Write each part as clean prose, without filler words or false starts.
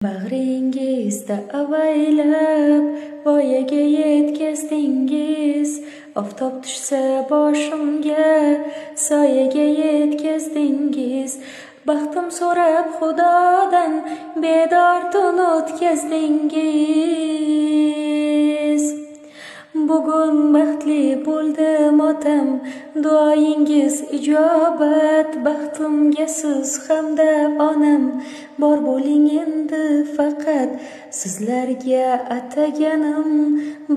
Bag'ringizda avaylab voyaga yetkazdingiz, oftob tushsa boshimga soyaga yetkazdingiz. Baxtim so'rab Xudodan bedor tun o'tkazdingiz. Bugun baxtli bo'ldim otam, duoyingiz ijobat. Baxtimga siz hamda onam bor bo'ling endi faqat. Sizlarga ataganim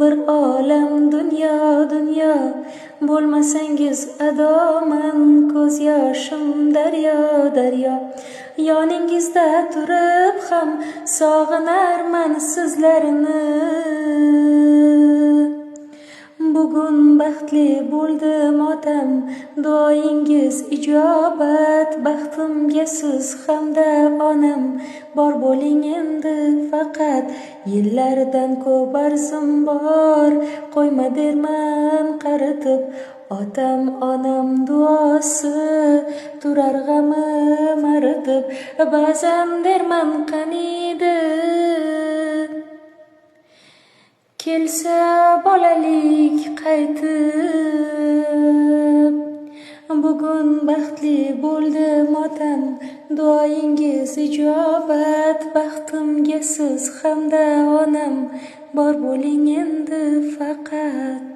bir olam dunyo. Bo'lmasangiz adoman, ko'z yoshim daryo. Yoningizda turib ham sog'inarman sizlarni. Bugun baxtli bo'ldim otam, duoyingiz ijobat. Baxtimga siz hamda onam bor bo'ling endi faqat. Yillardan ko'p arzim bor, qo'yma derman qaritib. Otam onam duosi turar g'amim aritib. Ba'zan derman qaniydi kelsa bolalik qaytib. Bugun baxtli bo'ldim otam, duoyingiz ijobat. Baxtimga siz hamda onam bor bo'ling endi faqat.